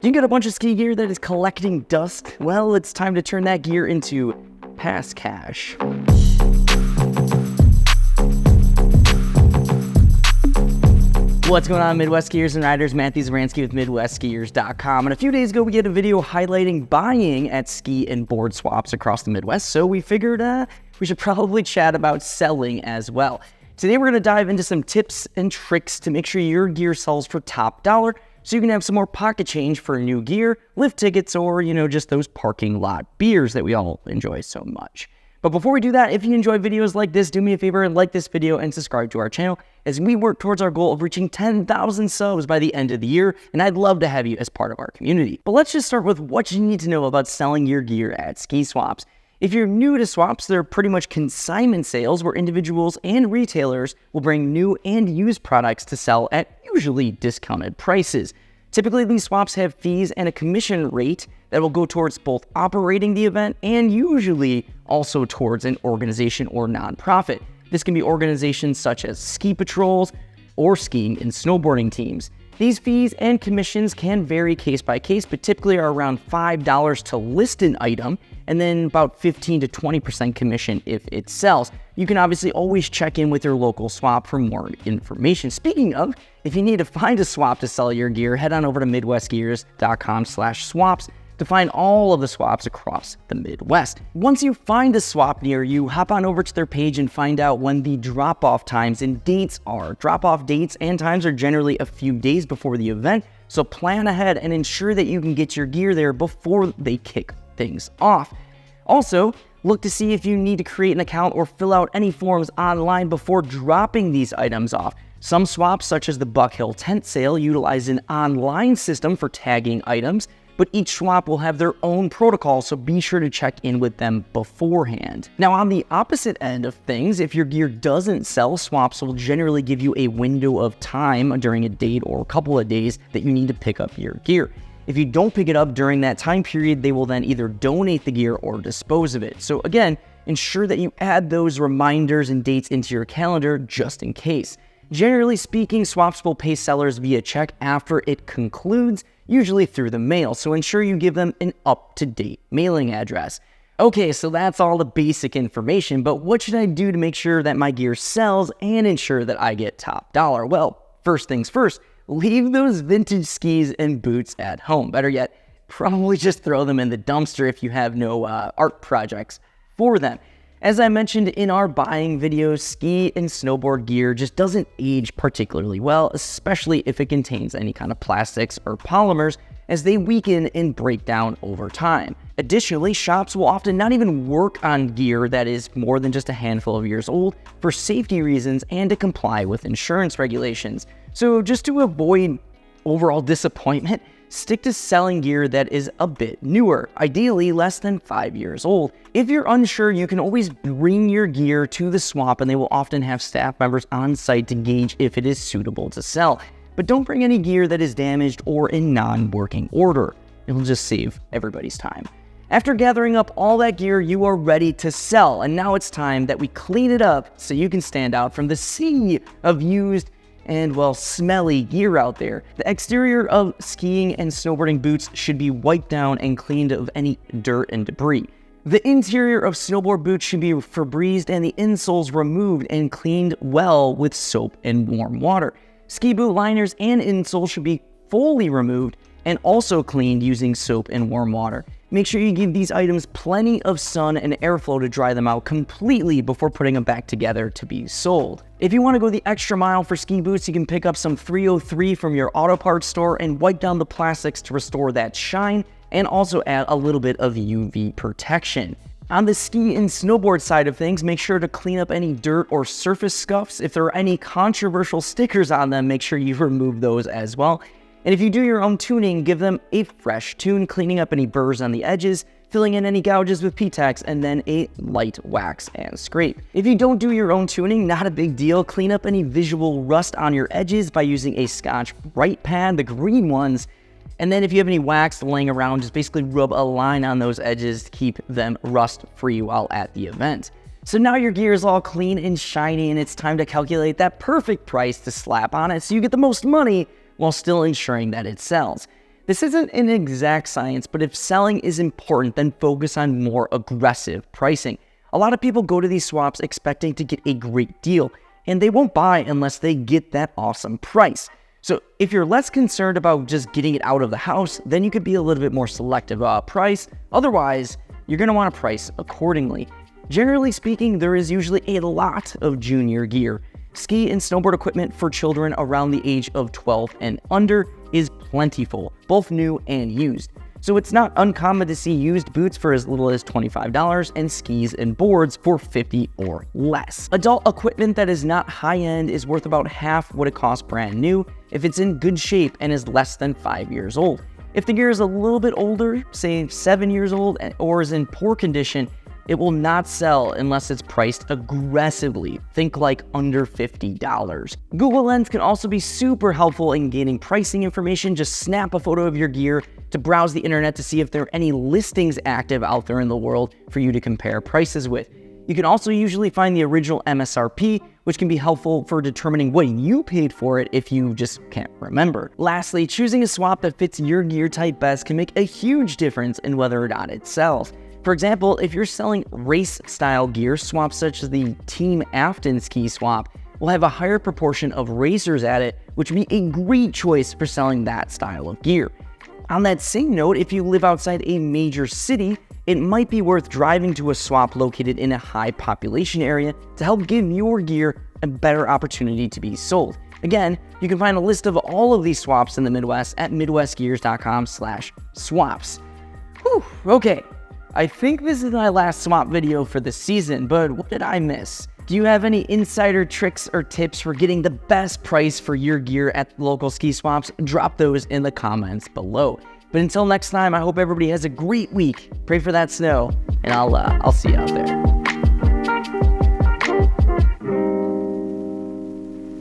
You got a bunch of ski gear that is collecting dust? Well, it's time to turn that gear into past cash. What's going on, Midwest skiers and riders? Matthew Zaransky with MidwestSkiers.com. And a few days ago, we had a video highlighting buying at ski and board swaps across the Midwest, so we figured we should probably chat about selling as well. Today, we're going to dive into some tips and tricks to make sure your gear sells for top dollar, so you can have some more pocket change for new gear, lift tickets, or, just those parking lot beers that we all enjoy so much. But before we do that, if you enjoy videos like this, do me a favor and like this video and subscribe to our channel as we work towards our goal of reaching 10,000 subs by the end of the year, and I'd love to have you as part of our community. But let's just start with what you need to know about selling your gear at ski swaps. If you're new to swaps, they're pretty much consignment sales where individuals and retailers will bring new and used products to sell at usually discounted prices. Typically, these swaps have fees and a commission rate that will go towards both operating the event and usually also towards an organization or nonprofit. This can be organizations such as ski patrols or skiing and snowboarding teams. These fees and commissions can vary case by case, but typically are around $5 to list an item and then about 15 to 20% commission if it sells. You can obviously always check in with your local swap for more information. Speaking of, if you need to find a swap to sell your gear, head on over to MidwestSkiers.com/swaps to find all of the swaps across the Midwest. Once you find a swap near you, hop on over to their page and find out when the drop-off times and dates are. Drop-off dates and times are generally a few days before the event, so plan ahead and ensure that you can get your gear there before they kick things off. Also, look to see if you need to create an account or fill out any forms online before dropping these items off. Some swaps, such as the Buck Hill Tent Sale, utilize an online system for tagging items, but each swap will have their own protocol, so be sure to check in with them beforehand. Now, on the opposite end of things, if your gear doesn't sell, swaps will generally give you a window of time during a date or a couple of days that you need to pick up your gear. If you don't pick it up during that time period, they will then either donate the gear or dispose of it. So again, ensure that you add those reminders and dates into your calendar just in case. Generally speaking, swaps will pay sellers via check after it concludes, usually through the mail, so ensure you give them an up-to-date mailing address. Okay, so that's all the basic information, but what should I do to make sure that my gear sells and ensure that I get top dollar? Well, first things first, leave those vintage skis and boots at home. Better yet, probably just throw them in the dumpster if you have no art projects for them. As I mentioned in our buying videos, ski and snowboard gear just doesn't age particularly well, especially if it contains any kind of plastics or polymers, as they weaken and break down over time. Additionally, shops will often not even work on gear that is more than just a handful of years old for safety reasons and to comply with insurance regulations. So just to avoid overall disappointment, stick to selling gear that is a bit newer, ideally less than 5 years old. If you're unsure, you can always bring your gear to the swap and they will often have staff members on site to gauge if it is suitable to sell. But don't bring any gear that is damaged or in non-working order. It will just save everybody's time. After gathering up all that gear, you are ready to sell, and now it's time that we clean it up so you can stand out from the sea of used and, well, smelly gear out there. The exterior of skiing and snowboarding boots should be wiped down and cleaned of any dirt and debris. The interior of snowboard boots should be Febrezed and the insoles removed and cleaned well with soap and warm water. Ski boot liners and insoles should be fully removed and also cleaned using soap and warm water. Make sure you give these items plenty of sun and airflow to dry them out completely before putting them back together to be sold. If you want to go the extra mile for ski boots, you can pick up some 303 from your auto parts store and wipe down the plastics to restore that shine and also add a little bit of UV protection. On the ski and snowboard side of things, make sure to clean up any dirt or surface scuffs. If there are any controversial stickers on them, make sure you remove those as well. And if you do your own tuning, give them a fresh tune, cleaning up any burrs on the edges, filling in any gouges with P-Tax, and then a light wax and scrape. If you don't do your own tuning, not a big deal. Clean up any visual rust on your edges by using a Scotch-Brite pad, the green ones. And then if you have any wax laying around, just basically rub a line on those edges to keep them rust-free while at the event. So now your gear is all clean and shiny, and it's time to calculate that perfect price to slap on it so you get the most money while still ensuring that it sells. This isn't an exact science, but if selling is important, then focus on more aggressive pricing. A lot of people go to these swaps expecting to get a great deal, and they won't buy unless they get that awesome price. So if you're less concerned about just getting it out of the house, then you could be a little bit more selective about price. Otherwise, you're going to want to price accordingly. Generally speaking, there is usually a lot of junior gear. Ski and snowboard equipment for children around the age of 12 and under is plentiful, both new and used. So it's not uncommon to see used boots for as little as $25 and skis and boards for $50 or less. Adult equipment that is not high-end is worth about half what it costs brand new if it's in good shape and is less than 5 years old. If the gear is a little bit older, say 7 years old, or is in poor condition, it will not sell unless it's priced aggressively. Think like under $50. Google Lens can also be super helpful in gaining pricing information. Just snap a photo of your gear to browse the internet to see if there are any listings active out there in the world for you to compare prices with. You can also usually find the original MSRP, which can be helpful for determining what you paid for it if you just can't remember. Lastly, choosing a swap that fits your gear type best can make a huge difference in whether or not it sells. For example, if you're selling race-style gear, swaps such as the Team Afton ski swap will have a higher proportion of racers at it, which would be a great choice for selling that style of gear. On that same note, if you live outside a major city, it might be worth driving to a swap located in a high population area to help give your gear a better opportunity to be sold. Again, you can find a list of all of these swaps in the Midwest at midwestgears.com/swaps. Whew, okay. I think this is my last swap video for the season, but what did I miss? Do you have any insider tricks or tips for getting the best price for your gear at local ski swaps? Drop those in the comments below. But until next time, I hope everybody has a great week. Pray for that snow, and I'll see you out there.